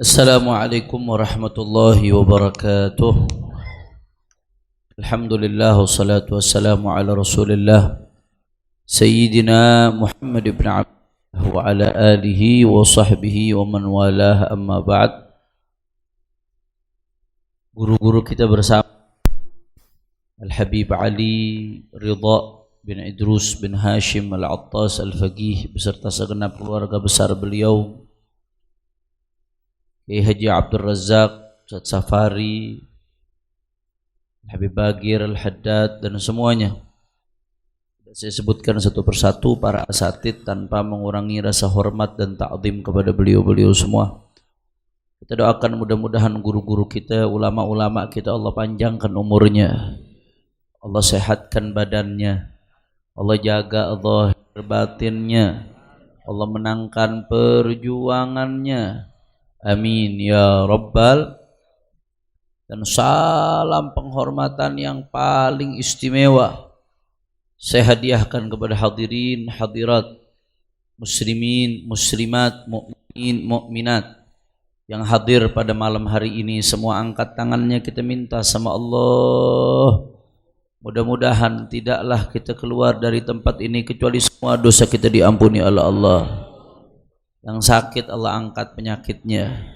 Assalamualaikum warahmatullahi wabarakatuh. Alhamdulillah wassalatu wassalamu ala Rasulillah Sayyidina Muhammad ibn Abdullah wa ala alihi wa sahbihi wa man walah, amma ba'd. Guru-guru kita bersama Al-Habib Ali Ridha bin Idrus bin Hashim Al-Attas Al-Faqih beserta segenap keluarga besar beliau, Kiai Haji Abdul Razak, Ustaz Safari, Habib Bagir, Al-Haddad, dan semuanya. Saya sebutkan satu persatu para asatid tanpa mengurangi rasa hormat dan ta'zim kepada beliau-beliau semua. Kita doakan mudah-mudahan guru-guru kita, ulama-ulama kita, Allah panjangkan umurnya, Allah sehatkan badannya, Allah jaga zahir batinnya, Allah menangkan perjuangannya. Amin ya Rabbal. Dan salam penghormatan yang paling istimewa saya hadiahkan kepada hadirin hadirat, muslimin muslimat, mukminin mukminat yang hadir pada malam hari ini. Semua angkat tangannya, kita minta sama Allah, mudah-mudahan tidaklah kita keluar dari tempat ini kecuali semua dosa kita diampuni oleh Allah. Yang sakit Allah angkat penyakitnya,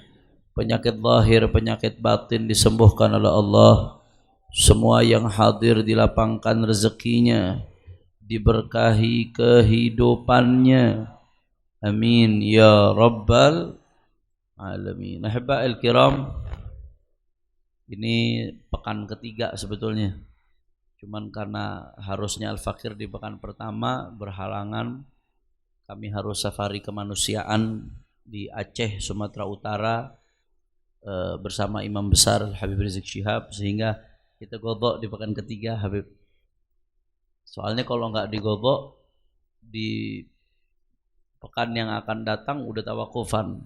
penyakit zahir, penyakit batin disembuhkan oleh Allah. Semua yang hadir dilapangkan rezekinya, diberkahi kehidupannya. Amin ya Rabbal Alamin. Ahibba'il kiram, ini pekan ketiga sebetulnya, cuman karena harusnya Al-Fakir di pekan pertama berhalangan. Kami harus safari kemanusiaan di Aceh, Sumatera Utara bersama Imam Besar Habib Rizik Syihab, sehingga kita godok di pekan ketiga Habib. Soalnya kalau nggak digodok di pekan yang akan datang udah tawakufan.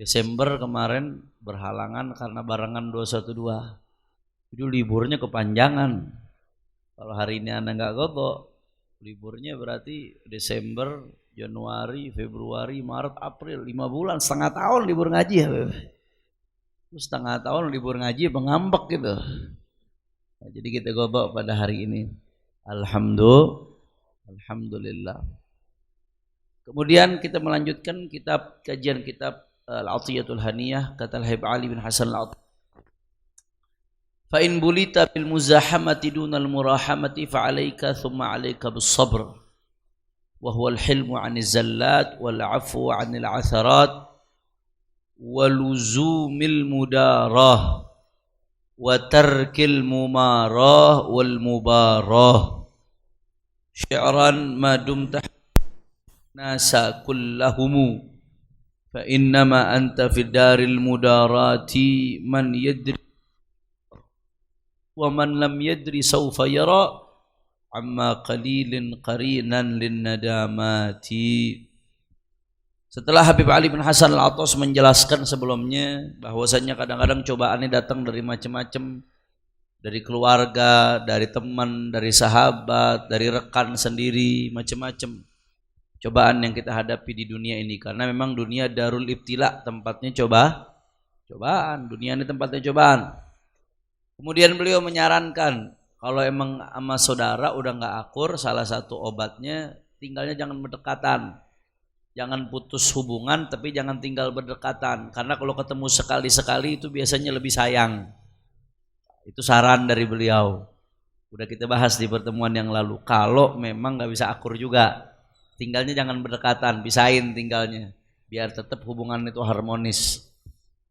Desember kemarin berhalangan karena barengan 212. Itu liburnya kepanjangan. Kalau hari ini Anda nggak godok, liburnya berarti Desember, Januari, Februari, Maret, April, 5 bulan, setengah tahun libur ngaji ya. Terus setengah tahun libur ngaji mengambek gitu. Nah, jadi kita godok pada hari ini. Alhamdulillah. Kemudian kita melanjutkan kajian kitab Al-Athiyatul Haniyah, kata Al-Habib Ali bin Hasan Al-Athiyatul. فإن بليت بالمزاحمة دون المراحمة فعليك ثم عليك بالصبر وهو الحلم عن الزلات والعفو عن العثرات ولزوم المداراة وترك المماراة والمباراة شعرا ما دمت الناس كلهم فإنما أنت في دار المداراة من يدري ومن لم يدري سوف يرى عما قليل قرينا للندامات. Setelah Habib Ali bin Hasan Al-Attas menjelaskan sebelumnya bahwasanya kadang-kadang cobaannya datang dari macam-macam, dari keluarga, dari teman, dari sahabat, dari rekan sendiri, macam-macam cobaan yang kita hadapi di dunia ini. Karena memang dunia darul ibtila, tempatnya cobaan. Dunia ini tempatnya cobaan. Kemudian beliau menyarankan, kalau emang sama saudara udah nggak akur, salah satu obatnya tinggalnya jangan berdekatan. Jangan putus hubungan, tapi jangan tinggal berdekatan. Karena kalau ketemu sekali-sekali itu biasanya lebih sayang. Itu saran dari beliau. Udah kita bahas di pertemuan yang lalu. Kalau memang nggak bisa akur juga, tinggalnya jangan berdekatan, pisahin tinggalnya, biar tetap hubungan itu harmonis.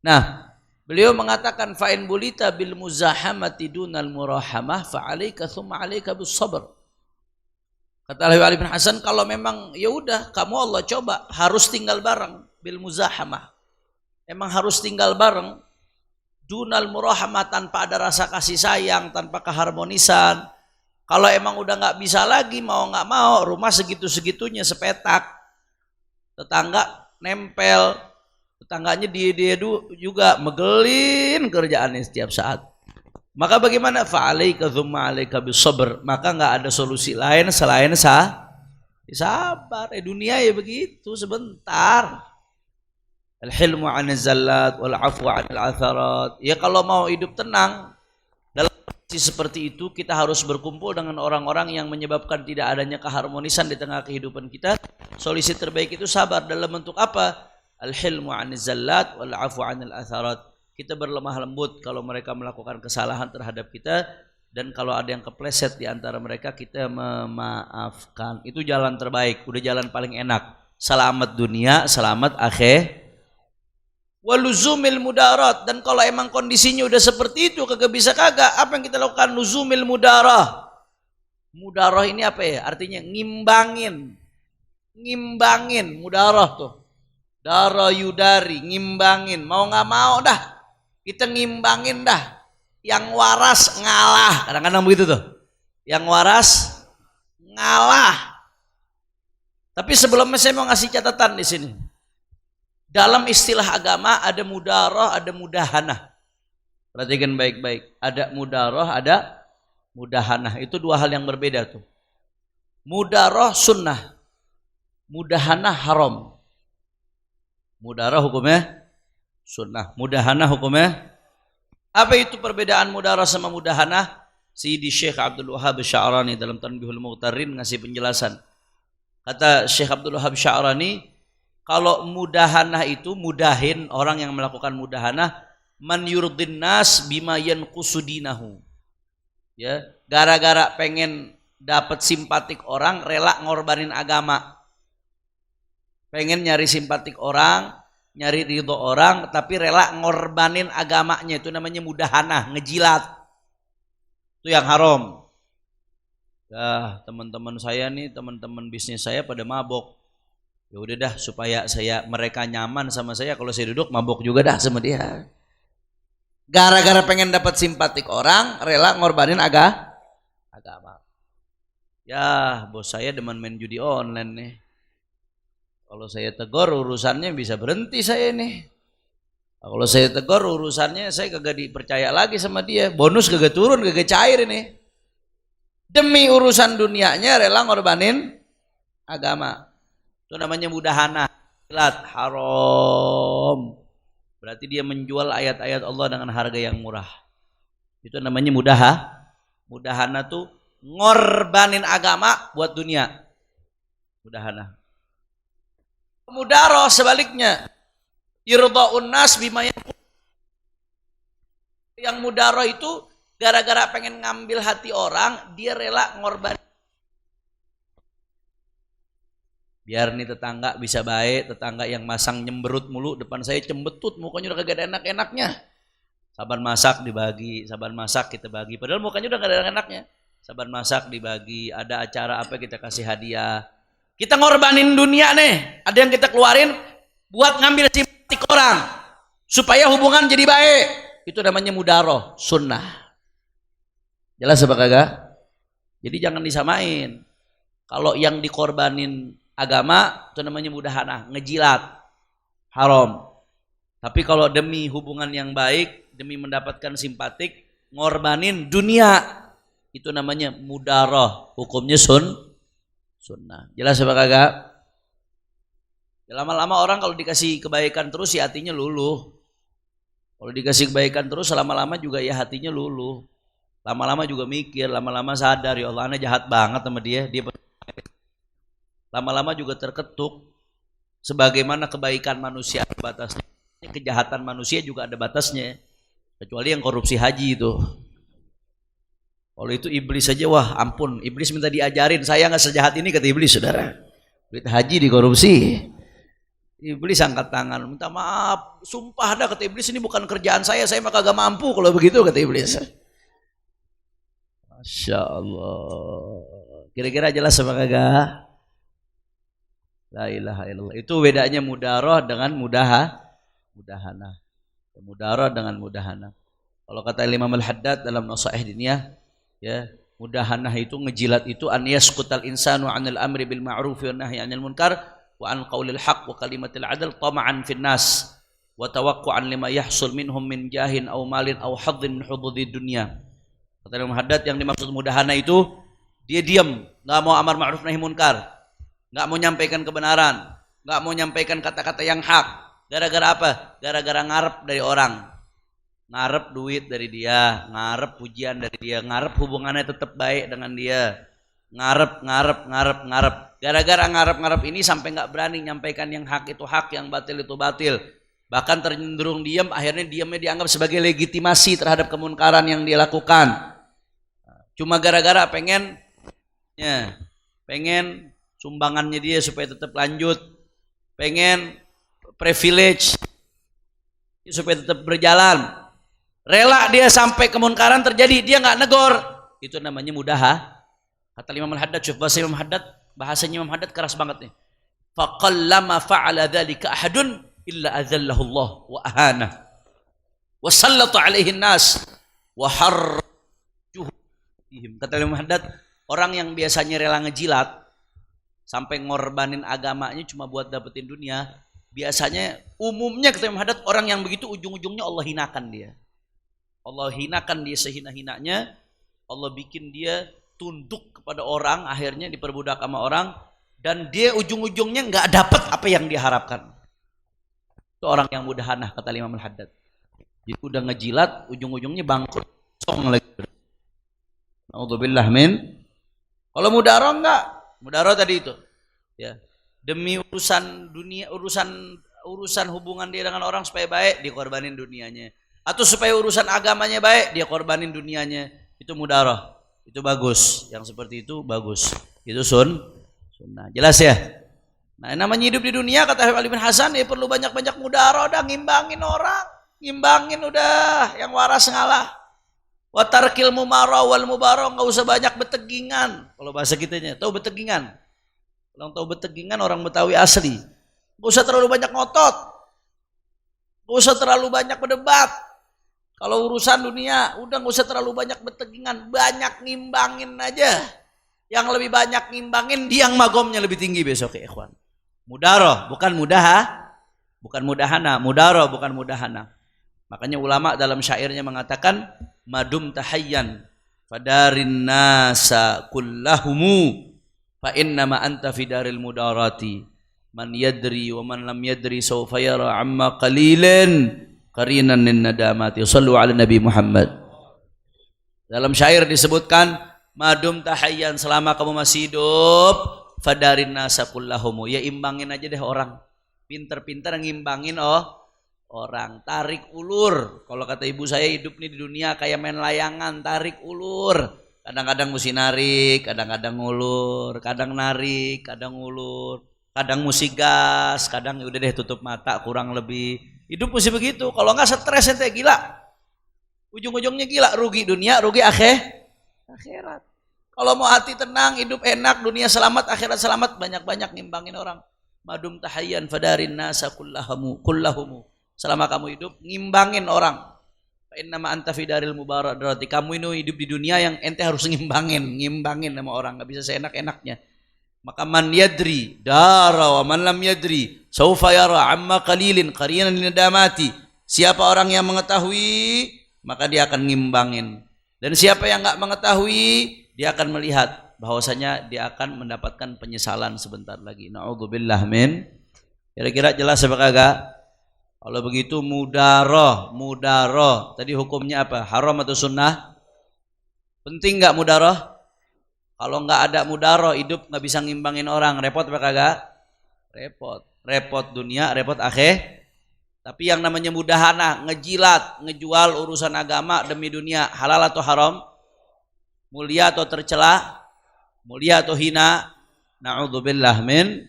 Nah, beliau mengatakan fa'in bulita bil muzahamati dunal murahamah fa'alaika thumma alaika bis sabr. Kata Habib Ali bin Hasan, kalau memang ya udah kamu Allah coba harus tinggal bareng bil muzahamah. Emang harus tinggal bareng dunal murahamah, tanpa ada rasa kasih sayang, tanpa keharmonisan. Kalau emang udah nggak bisa lagi, mau nggak mau, rumah segitu-segitunya sepetak, tetangga nempel, tetangganya dia juga megelin kerjaannya setiap saat. Maka bagaimana? Fa'alaika thumma alaika bisabr. Maka nggak ada solusi lain selain sabar. Dunia ya begitu, sebentar. Al-hilmu 'anil zallat wal 'afwu 'anil atharat. Ya kalau mau hidup tenang dalam kondisi seperti itu, kita harus berkumpul dengan orang-orang yang menyebabkan tidak adanya keharmonisan di tengah kehidupan kita. Solusi terbaik itu sabar dalam bentuk apa? Al-hilmu 'anil zallat wal 'afwu 'anil atharat. Kita berlemah lembut kalau mereka melakukan kesalahan terhadap kita, dan kalau ada yang kepleset di antara mereka, kita memaafkan. Itu jalan terbaik, udah jalan paling enak. Selamat dunia, selamat akhir. Waluzumil mudarat, dan kalau emang kondisinya udah seperti itu kagak bisa kagak, apa yang kita lakukan? Luzumil mudarah. Mudarah ini apa ya? Artinya ngimbangin. Ngimbangin, mudarah tuh. Dara yudari, ngimbangin. Mau nggak mau dah, kita ngimbangin dah. Yang waras ngalah. Kadang-kadang begitu tuh. Yang waras ngalah. Tapi sebelumnya saya mau ngasih catatan di sini. Dalam istilah agama ada mudarah, ada mudahanah. Perhatikan baik-baik. Ada mudarah, ada mudahanah. Itu dua hal yang berbeda tuh. Mudarah sunnah, mudahanah haram. Mudarah hukumnya sunnah, mudahanah hukumnya. Apa itu perbedaan mudarah sama mudahanah? Sayyidi Syekh Abdul Wahhab Sya'rani dalam Tanbihul Mughtarin ngasih penjelasan. Kata Syekh Abdul Wahhab Sya'rani, kalau mudahanah itu mudahin, orang yang melakukan mudahanah, man yurdin nas bima yanqusu dinahu. Ya, gara-gara pengen dapat simpatik orang, rela ngorbanin agama. Pengen nyari simpatik orang, nyari ridho orang, tapi rela ngorbanin agamanya, itu namanya mudahanah, ngejilat. Itu yang haram. Ya, teman-teman saya nih, teman-teman bisnis saya pada mabok. Ya udah dah, supaya mereka nyaman sama saya, kalau saya duduk mabok juga dah sama dia. Gara-gara pengen dapat simpatik orang, rela ngorbanin agama. Ya, bos saya demen main judi online nih. Kalau saya tegur urusannya bisa berhenti saya nih. Kalau saya tegur urusannya saya kagak dipercaya lagi sama dia. Bonus kagak turun, kagak cair ini. Demi urusan dunianya rela ngorbanin agama. Itu namanya mudahanah. Haram. Berarti dia menjual ayat-ayat Allah dengan harga yang murah. Itu namanya mudahanah tuh ngorbanin agama buat dunia. Mudahanah. Mudarah sebaliknya. Irda'un nas bima yang mudarah itu gara-gara pengen ngambil hati orang, dia rela ngorbanin. Biar nih tetangga bisa baik, tetangga yang masang nyemberut mulu depan saya cembetut, mukanya udah kagak ada enak-enaknya. Saban masak dibagi, saban masak kita bagi, padahal mukanya udah gak ada enak-enaknya. Saban masak dibagi, ada acara apa kita kasih hadiah. Kita ngorbanin dunia nih, ada yang kita keluarin buat ngambil simpatik orang supaya hubungan jadi baik. Itu namanya mudarah, sunnah. Jelas apa kagak? Jadi jangan disamain. Kalau yang dikorbanin agama itu namanya mudahanah, ngejilat, haram. Tapi kalau demi hubungan yang baik, demi mendapatkan simpatik, ngorbanin dunia, itu namanya mudarah, hukumnya sunnah. Jelas apa kagak? Lama-lama orang kalau dikasih kebaikan terus ya hatinya luluh. Kalau dikasih kebaikan terus lama-lama juga ya hatinya luluh. Lama-lama juga mikir, lama-lama sadar, ya Allah, ana jahat banget sama dia. Lama-lama juga terketuk. Sebagaimana kebaikan manusia ada batasnya, kejahatan manusia juga ada batasnya. Kecuali yang korupsi haji itu. Kalau itu iblis saja, wah ampun, iblis minta diajarin, saya nggak sejahat ini kata iblis, saudara. Duit haji dikorupsi. Iblis angkat tangan, minta maaf, sumpah dah kata iblis, ini bukan kerjaan saya mah kagak mampu kalau begitu kata iblis. Masya Allah. Kira-kira jelas apa kagak? La ilaha illallah. Itu bedanya mudarah dengan mudahanah. Mudarah dengan mudahanah. Kalau kata Imam Al-Haddad dalam Nasaih Diniyah, ya, mudahanah itu ngejilat itu an yasqutal insanu 'anil amri bil ma'ruf wa nahyi 'anil munkar wa an qaulil haqq wa kalimatil 'adl tama'an fin nas wa tawaqqu'an lima yahsul minhum min jahin aw malin aw haddin min hududid dunya. Kata Imam Haddad, yang dimaksud mudahanah itu dia diam, enggak mau amar ma'ruf nahi munkar, enggak mau nyampaikan kebenaran, enggak mau nyampaikan kata-kata yang hak, Gara-gara apa? Gara-gara ngarep dari orang. Ngarep duit dari dia, ngarep pujian dari dia, ngarep hubungannya tetap baik dengan dia. Ngarep. Gara-gara ngarep ini sampai nggak berani nyampaikan yang hak itu hak, yang batil itu batil. Bahkan cenderung diam, akhirnya diamnya dianggap sebagai legitimasi terhadap kemunkaran yang dia lakukan. Cuma gara-gara pengen sumbangannya dia supaya tetap lanjut, pengen privilege supaya tetap berjalan. Rela dia sampai kemunkaran terjadi, dia nggak negor. Itu namanya mudaha. Kata Imam Al-Haddad, bahasa Imam Haddad, bahasanya Imam Haddad keras banget nih. Faqallama fa'ala dzalika ahadun illa adzallahu Allah wa ahana wa sallata alaihi nas wa harjuhu. Kata Imam Haddad, orang yang biasanya rela ngejilat sampai ngorbanin agamanya cuma buat dapetin dunia, biasanya umumnya kata Imam Haddad, orang yang begitu ujung-ujungnya Allah hinakan dia. Allah hinakan dia sehina-hinanya. Allah bikin dia tunduk kepada orang, akhirnya diperbudak sama orang, dan dia ujung-ujungnya nggak dapat apa yang diharapkan. Itu orang yang mudahanah kata Imam Al-Haddad. Jadi udah ngejilat, ujung-ujungnya bangkrut. Song lagi. Naudzubillah min. Kalau mudaroh enggak, mudaroh tadi itu. Ya. Demi urusan dunia, urusan hubungan dia dengan orang supaya baik, dikorbanin dunianya. Atau supaya urusan agamanya baik, dia korbanin dunianya. Itu mudaroh. Itu bagus. Yang seperti itu bagus. Itu sunnah. Jelas ya? Nah, namanya hidup di dunia kata Habib Ali bin Hasan, ya perlu banyak-banyak mudaroh, dah ngimbangin orang. Ngimbangin udah, yang waras ngalah. Wa tarkil mumarah wal mubarah, enggak usah banyak betegingan. Kalau bahasa kitanya, tahu betegingan? Kalau tahu betegingan orang Betawi asli. Enggak usah terlalu banyak ngotot. Enggak usah terlalu banyak berdebat. Kalau urusan dunia, udah nggak usah terlalu banyak betegingan, banyak ngimbangin aja. Yang lebih banyak ngimbangin, dia yang magomnya lebih tinggi besok ya ikhwan. Mudaroh, bukan mudahana, mudaroh bukan mudahana. Makanya ulama dalam syairnya mengatakan, madum tahayyan fadarin nasa kullahumu fa innama anta fidaril mudarati man yadri wa man lam yadri sawfa yara amma qalilan qarinan nin nadamati. Shallu ala Nabi Muhammad. Dalam syair disebutkan, madum tahayyan, selama kamu masih hidup, fadarin nasa kullahumu, ya imbangin aja deh orang. Pinter-pinter ngimbangin orang. Tarik ulur. Kalau kata ibu saya, hidup nih di dunia kayak main layangan, tarik ulur. Kadang-kadang mesti narik, kadang-kadang ngulur, kadang narik, kadang ngulur, kadang mesti gas, kadang udah deh tutup mata kurang lebih. Hidup mesti begitu. Kalau enggak stres ente gila. Ujung-ujungnya gila, rugi dunia, rugi akhirat. Kalau mau hati tenang, hidup enak, dunia selamat, akhirat selamat, banyak-banyak ngimbangin orang. Madum tahayyan fadarin nasa kullahumu. Selama kamu hidup, ngimbangin orang. Fa innama anta fidaril mubarak. Berarti kamu ini hidup di dunia yang ente harus ngimbangin sama orang, enggak bisa seenak-enaknya. Maka man yadri dara wa man lam yadri saufa yara amma qalilin qarinan linadamati. Siapa orang yang mengetahui, maka dia akan ngimbangin. Dan siapa yang enggak mengetahui, dia akan melihat bahwasanya dia akan mendapatkan penyesalan sebentar lagi. Naudzubillah min. Kira-kira jelas apa kagak? Kalau begitu mudaroh. Tadi hukumnya apa? Haram atau sunnah? Penting enggak mudaroh? Kalau nggak ada mudaroh, hidup nggak bisa ngimbangin orang, repot apa kagak? Repot dunia, repot akhir. Tapi yang namanya mudahana, ngejilat, ngejual urusan agama demi dunia, halal atau haram? Mulia atau tercela? Mulia atau hina? Na'udzubillah min.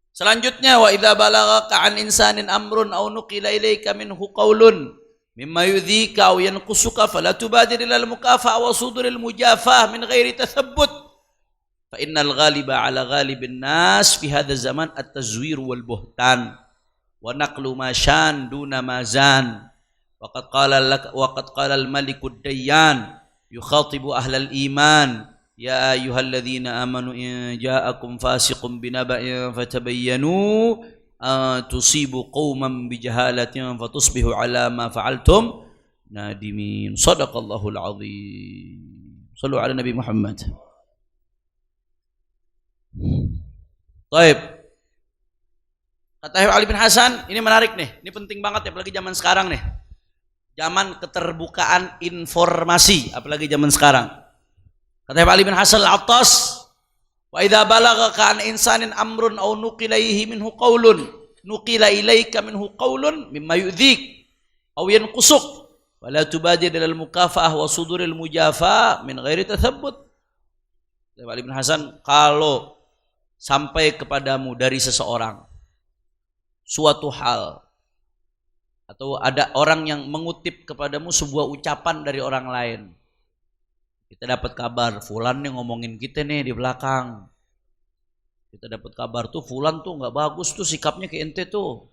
Selanjutnya, wa idza balagaka an insanin amrun aw nuqila ilaika minhu qaulun mimma yudhika aw yanqusuka fala tubadir ilal mukafa'a wa suduril mujafah min ghairi tathabbut fa innal ghaliba ala ghalibin nas fi hadha zaman at-tazwir wal buhtan wa naqlu ma shan duna mazan wa qad qala al malik ad-dayyan yukhatibu ahlal iman ya ayyuhalladzina amanu in ja'akum fasiqun binaba'in fatabayyanu tusibu qauman bijahalatin fatusbihu ala ma fa'altum nadimin. Shadaqallahul azim. Shallu ala Nabi Muhammad. Baik. Kata Habib Ali bin Hasan, ini menarik nih, ini penting banget ya, apalagi zaman sekarang nih. Zaman keterbukaan informasi, apalagi zaman sekarang. Kata Habib Ali bin Hasan al-Attas, wa idza balagha ka an insanin amrun aw nuqila ilayhi minhu qaulun, nuqila ilaika minhu qaulun mimma yu'dhik aw yanqusuk, wa la tubadir al mukafaah wa suduril mujafa min ghairi tathabbut. Habib Ali bin Hasan, kalau sampai kepadamu dari seseorang suatu hal, atau ada orang yang mengutip kepadamu sebuah ucapan dari orang lain, kita dapat kabar fulan nih ngomongin kita nih di belakang, kita dapat kabar tuh fulan tuh nggak bagus tuh sikapnya ke ente tuh,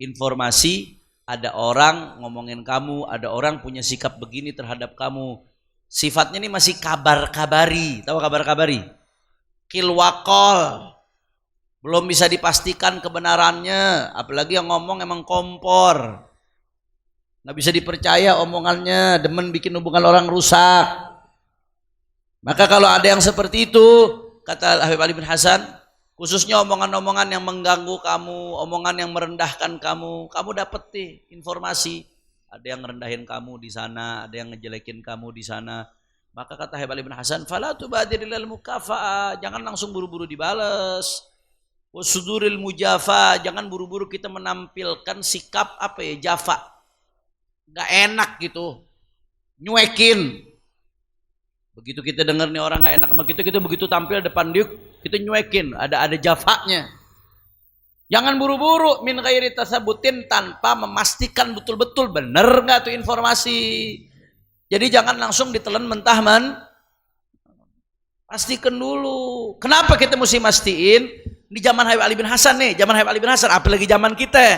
informasi ada orang ngomongin kamu, ada orang punya sikap begini terhadap kamu, sifatnya ini masih kabar-kabari, tahu kabar-kabari, kilwakol, belum bisa dipastikan kebenarannya, apalagi yang ngomong emang kompor, nggak bisa dipercaya omongannya, demen bikin hubungan orang rusak. Maka kalau ada yang seperti itu, kata Habib Ali bin Hasan, khususnya omongan-omongan yang mengganggu kamu, omongan yang merendahkan kamu, kamu dapat nih informasi, ada yang ngerendahin kamu di sana, ada yang ngejelekin kamu di sana. Maka kata Habib Ali bin Hasan, fala tubadiril mukafa'ah, jangan langsung buru-buru dibales. Wasuduril mujafa, jangan buru-buru kita menampilkan sikap apa ya, jafa, nggak enak gitu, nyuekin. Begitu kita dengar nih orang nggak enak sama kita begitu tampil depan dia kita nyuekin, ada jafanya. Jangan buru-buru min ghairi tasabutin, tanpa memastikan betul-betul benar nggak tuh informasi. Jadi jangan langsung ditelan mentah pastikan dulu. Kenapa kita mesti mastiin? Di zaman Habib Ali bin Hasan nih, zaman Habib Ali bin Hasan, apalagi zaman kita.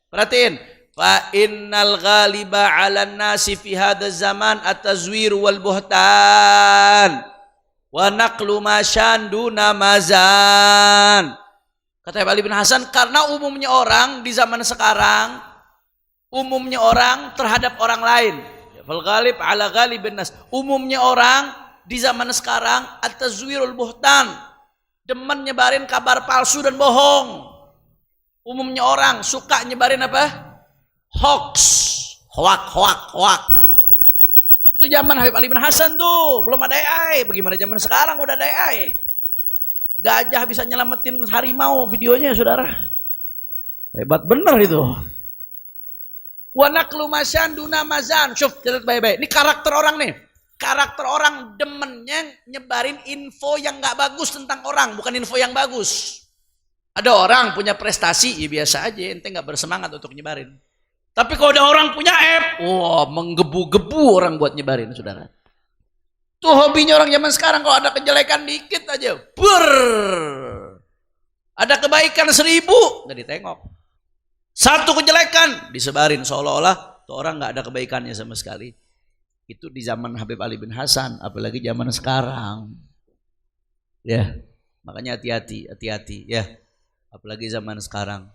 Perhatiin, fa innal ghaliba 'alan nasi fi hadzal zaman at-tazwir wal buhtan wa naqlu ma shanduna mazan. Kata Habib Ali bin Hasan, karena umumnya orang di zaman sekarang, umumnya orang terhadap orang lain. Fal ghalib 'ala ghalibin nas. Umumnya orang di zaman sekarang at-tazwirul buhtan, demen nyebarin kabar palsu dan bohong. Umumnya orang suka nyebarin apa? Hoax, hoak. Itu zaman Habib Ali bin Hasan tuh, belum ada AI. Bagaimana zaman sekarang udah ada AI? Gajah bisa nyelamatin harimau videonya, saudara. Hebat bener itu. Wa naqlu masyanduna mazan. Syuf, catat baik-baik. Ini karakter orang nih. Karakter orang demennya nyebarin info yang gak bagus tentang orang, bukan info yang bagus. Ada orang punya prestasi, ya biasa aja, ente gak bersemangat untuk nyebarin. Tapi kalau ada orang punya app, wah, menggebu-gebu orang buat nyebarin, saudara. Tuh hobinya orang zaman sekarang, kalau ada kejelekan dikit aja, ada kebaikan 1000, gak ditengok. Satu kejelekan disebarin, seolah-olah tuh orang gak ada kebaikannya sama sekali. Itu di zaman Habib Ali bin Hasan, apalagi zaman sekarang. Ya, makanya hati-hati ya. Apalagi zaman sekarang,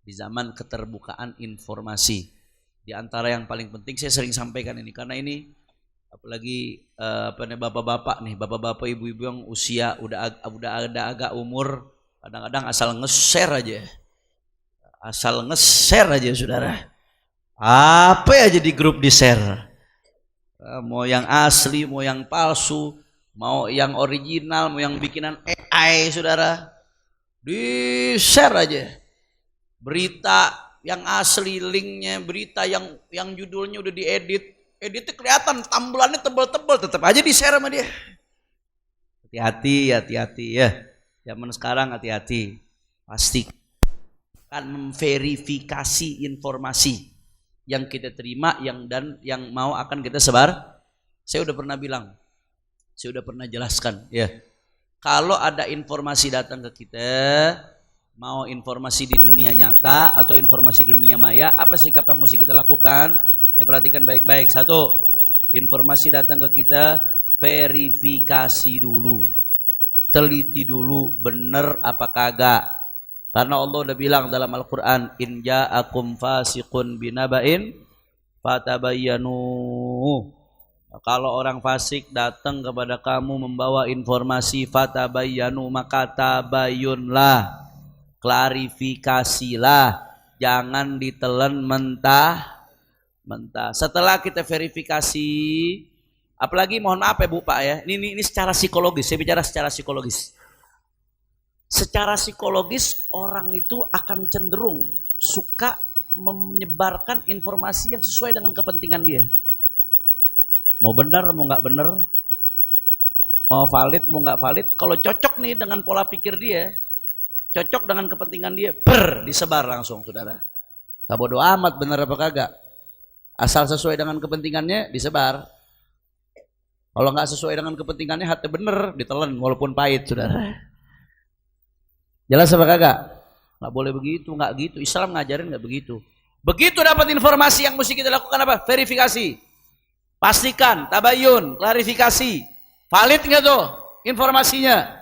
di zaman keterbukaan informasi. Di antara yang paling penting saya sering sampaikan ini, karena ini apalagi bapak-bapak nih, bapak-bapak ibu-ibu yang usia udah ada agak umur, kadang-kadang asal nge-share aja, saudara. Apa aja di grup di-share. Mau yang asli, mau yang palsu, mau yang original, mau yang bikinan AI, saudara, di-share aja. Berita yang asli, linknya, berita yang judulnya udah editnya kelihatan, tambelannya tebal-tebal, tetap aja di-share sama dia. Hati-hati ya. Zaman sekarang hati-hati. Pasti akan memverifikasi informasi yang kita terima, yang mau akan kita sebar. Saya udah pernah bilang, saya udah pernah jelaskan ya. Kalau ada informasi datang ke kita, mau informasi di dunia nyata atau informasi dunia maya, apa sikap yang mesti kita lakukan? Perhatikan baik-baik. Satu, informasi datang ke kita, verifikasi dulu, teliti dulu benar apa kagak. Karena Allah udah bilang dalam Al-Quran, in ja'akum fasiqun binaba'in fatabayyanu. Kalau orang fasik datang kepada kamu membawa informasi, fatabayyanu, maka tabayyunlah. klarifikasilah, jangan ditelan mentah. Setelah kita verifikasi, apalagi mohon maaf ya Bu Pak ya, ini secara psikologis, saya bicara secara psikologis. Secara psikologis orang itu akan cenderung suka menyebarkan informasi yang sesuai dengan kepentingan dia. Mau benar, mau nggak benar, mau valid, mau nggak valid, kalau cocok nih dengan pola pikir dia, cocok dengan kepentingan dia, disebar langsung, saudara. Tak bodo amat benar apa kagak, asal sesuai dengan kepentingannya disebar. Kalau nggak sesuai dengan kepentingannya, hati bener ditelan walaupun pahit, saudara. Jelas apa kagak? Nggak boleh begitu, nggak gitu. Islam ngajarin nggak begitu. Begitu dapat informasi yang mesti kita lakukan apa? Verifikasi. Pastikan, tabayun, klarifikasi. Valid nggak tuh informasinya?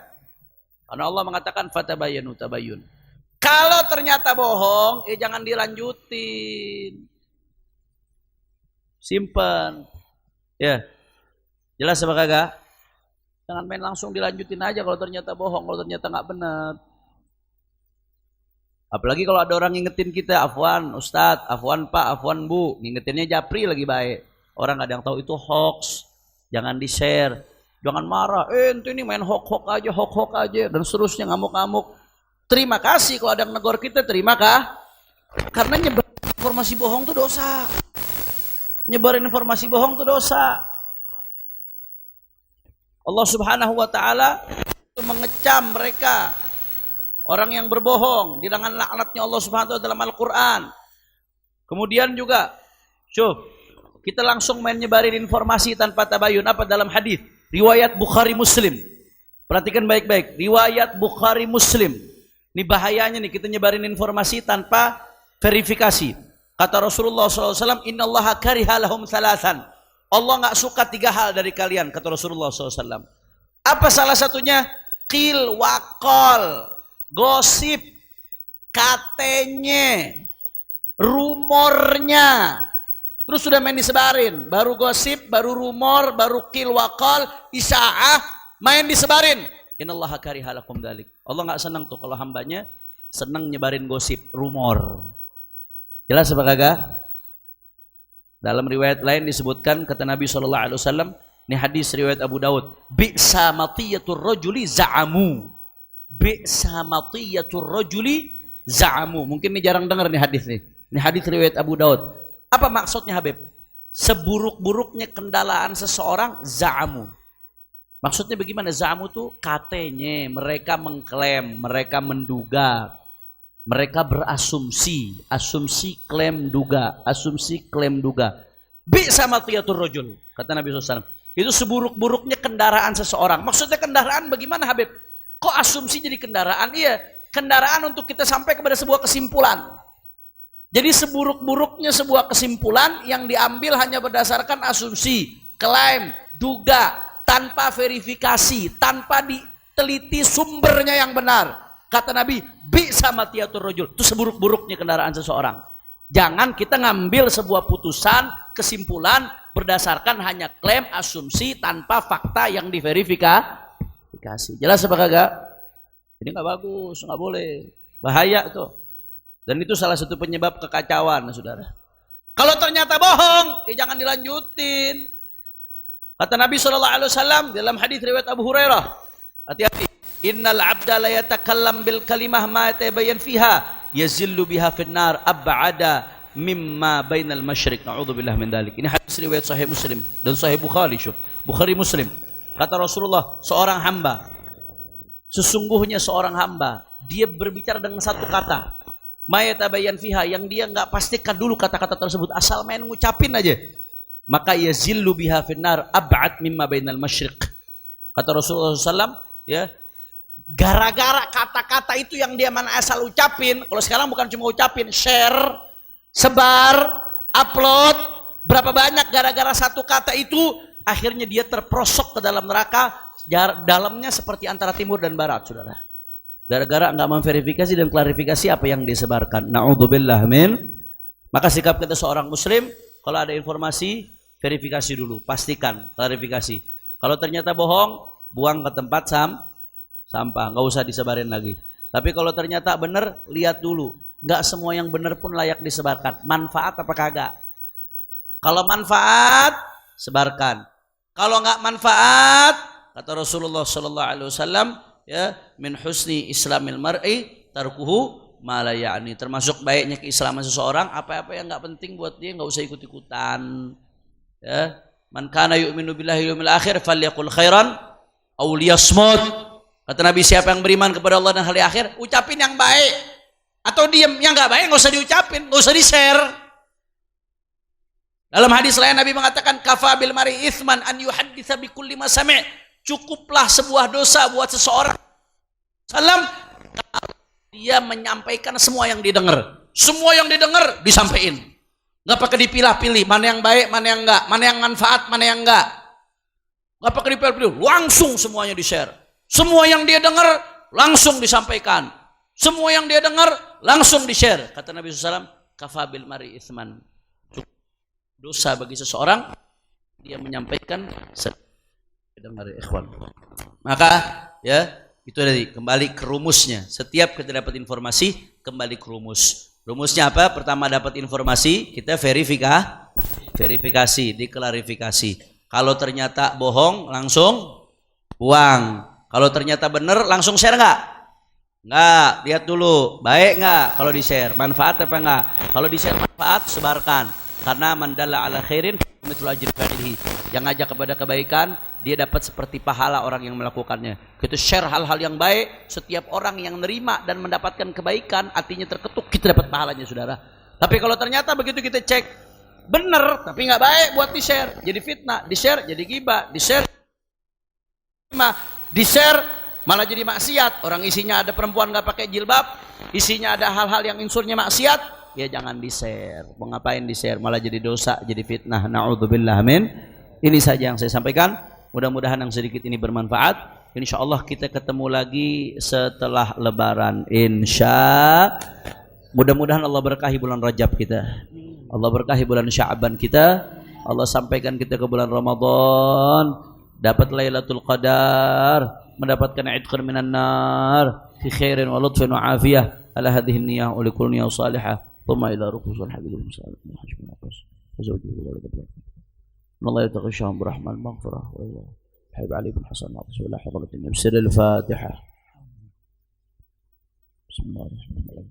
Karena Allah mengatakan fatabayanu tabayun. Kalau ternyata bohong, jangan dilanjutin. Simpen. Ya. Jelas apa kagak? Jangan main langsung dilanjutin aja kalau ternyata bohong, kalau ternyata nggak benar. Apalagi kalau ada orang ngingetin kita, afwan Ustadz, afwan Pak, afwan Bu, ngingetinnya japri lagi baik. Orang ada yang tahu itu hoax, jangan di-share, jangan marah, ente ini main hoax aja, dan seterusnya ngamuk-ngamuk. Terima kasih kalau ada yang negor kita, terima kah? Karena nyebar informasi bohong itu dosa. Nyebarin informasi bohong itu dosa. Allah Subhanahu wa taala itu mengecam mereka, orang yang berbohong, di tangan laknatnya Allah Subhanahu wa taala dalam Al-Qur'an. Kemudian juga, kita langsung main nyebarin informasi tanpa tabayun, apa dalam hadis riwayat Bukhari Muslim. Perhatikan baik-baik, riwayat Bukhari Muslim. Ini bahayanya nih kita nyebarin informasi tanpa verifikasi. Kata Rasulullah SAW, innallaha kariha lahum thalathan. Allah nggak suka 3 hal dari kalian, kata Rasulullah SAW. Apa salah satunya? Qil wakol, gosip, katanya, rumornya. Terus sudah main disebarin, baru gosip, baru rumor, baru qil waqal, isya'ah, main disebarin. Innallaha kariha lakum dzalik. Allah enggak senang tuh kalau hambanya senang nyebarin gosip, rumor. Jelas apa kagak? Dalam riwayat lain disebutkan, kata Nabi SAW, ini hadis riwayat Abu Daud, bi'sa matiyatur rajuli za'amu. Bi'sa matiyatur rajuli za'amu. Mungkin ini jarang dengar nih hadis nih. Ini hadis riwayat Abu Daud. Apa maksudnya Habib? Seburuk-buruknya kendalaan seseorang za'amu. Maksudnya bagaimana? Za'amu tuh katanya, mereka mengklaim, mereka menduga, mereka berasumsi, asumsi klaim duga, asumsi klaim duga. Bi'sa matiyatur rajul, kata Nabi SAW. Itu seburuk-buruknya kendaraan seseorang. Maksudnya kendaraan bagaimana Habib? Kok asumsi jadi kendaraan? Iya, kendaraan untuk kita sampai kepada sebuah kesimpulan. Jadi seburuk-buruknya sebuah kesimpulan yang diambil hanya berdasarkan asumsi, klaim, duga, tanpa verifikasi, tanpa diteliti sumbernya yang benar. Kata Nabi, bi'sa matiyatur rajul. Itu seburuk-buruknya kendaraan seseorang. Jangan kita ngambil sebuah putusan, kesimpulan berdasarkan hanya klaim, asumsi tanpa fakta yang diverifikasi. Jelas apa kagak? Ini nggak bagus, nggak boleh, bahaya tuh. Dan itu salah satu penyebab kekacauan, saudara. Kalau ternyata bohong, jangan dilanjutin. Kata Nabi SAW dalam hadis riwayat Abu Hurairah, hati-hati. Innal abda la yatakallam bil kalimah ma tabayyan fiha yazillu biha finnar ab'ada mimma bainal masyriq. Na'udzubillah min dzalik. Ini hadis riwayat Sahih Muslim dan Sahih Bukhari. Bukhari Muslim. Kata Rasulullah, seorang hamba, sesungguhnya seorang hamba, dia berbicara dengan satu kata, mayatabayyan fiha, yang dia nggak pastikan dulu kata-kata tersebut, asal main ngucapin aja, maka yazillu biha finnar ab'ad mimma bainal masyriq. Kata Rasulullah SAW, ya, gara-gara kata-kata itu yang dia mana asal ucapin, kalau sekarang bukan cuma ucapin, share, sebar, upload, berapa banyak gara-gara satu kata itu, akhirnya dia terperosok ke dalam neraka, dalamnya seperti antara timur dan barat, saudara. Gara-gara enggak memverifikasi dan klarifikasi apa yang disebarkan. Na'udzubillah min. Maka sikap kita seorang muslim, kalau ada informasi, verifikasi dulu, pastikan, klarifikasi. Kalau ternyata bohong, buang ke tempat sampah, enggak usah disebarin lagi. Tapi kalau ternyata benar, lihat dulu. Nggak semua yang benar pun layak disebarkan. Manfaat apa kagak? Kalau manfaat, sebarkan. Kalau nggak manfaat, kata Rasulullah Sallallahu Alaihi Wasallam, ya, min husni islamil mar'i tarkuhu ma la ya'ni. Termasuk baiknya keislaman seseorang, apa-apa yang nggak penting buat dia nggak usah ikut-ikutan. Ya, man kana yu'minu billahi yawmil akhir falyaqul khairan aw liyasmut. Kata Nabi, siapa yang beriman kepada Allah dan hari akhir, ucapin yang baik atau diam. Yang nggak baik nggak usah diucapin, nggak usah di-share. Dalam hadis lain Nabi mengatakan, kafa bil mari itsman an yuhadditsa bi kulli ma sami'. Cukuplah sebuah dosa buat seseorang salam dia menyampaikan semua yang didengar. Semua yang didengar disampaikan. Nggak pakai dipilah-pilih mana yang baik, mana yang enggak, mana yang manfaat, mana yang enggak. Nggak pakai dipilah-pilih, langsung semuanya di-share. Semua yang dia dengar langsung disampaikan. Semua yang dia dengar langsung di-share. Kata Nabi SAW, kafabil mari itsman. Dosa bagi seseorang dia menyampaikan dengar, ikhwan. Maka ya itu tadi, kembali ke rumusnya. Setiap kita dapat informasi, kembali ke rumus. Rumusnya apa? Pertama dapat informasi, kita verifikasi, diklarifikasi. Kalau ternyata bohong, langsung buang. Kalau ternyata benar, langsung share nggak? Nggak, lihat dulu, baik nggak kalau di-share, manfaat apa nggak? Kalau di-share manfaat, sebarkan. Karena mandalla ala khairin mithlu ajri fa'ilihi. Yang ngajak kepada kebaikan, dia dapat seperti pahala orang yang melakukannya. Kita share hal-hal yang baik, setiap orang yang menerima dan mendapatkan kebaikan, hatinya terketuk, kita dapat pahalanya, saudara. Tapi kalau ternyata begitu kita cek, benar, tapi nggak baik buat di-share, jadi fitnah, di-share jadi ghibah, di-share malah jadi maksiat. Orang isinya ada perempuan nggak pakai jilbab, isinya ada hal-hal yang unsurnya maksiat, ya jangan di-share. Mau ngapain di-share? Malah jadi dosa, jadi fitnah. Na'udzubillah min. Ini saja yang saya sampaikan. Mudah-mudahan yang sedikit ini bermanfaat. Insya Allah kita ketemu lagi setelah Lebaran. Mudah-mudahan Allah berkahi bulan Rajab kita. Allah berkahi bulan Sya'ban kita. Allah sampaikan kita ke bulan Ramadan. Dapat Lailatul Qadar, mendapatkan itqan minan nar fi khairin wa lutfin wa afiyah ala hadhihi niyyah wa likulli niyyah salihah thumma ila rukusul habibil musallin hajjun aqas fazawjuhu wa lakal Allah yataghashahum birahman maghfirah wa Allah habib ali bin hasan rasulullah hadratin bisir al-fatihah bismillahirrahmanirrahim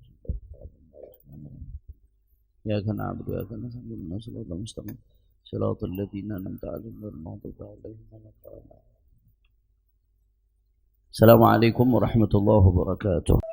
ya kana abdu ya kana sayyidina sallallahu alaihi wasallam صراط الذين أنعمت عليهم غير المغضوب عليهم ولا الضالين. السلام عليكم ورحمة الله وبركاته.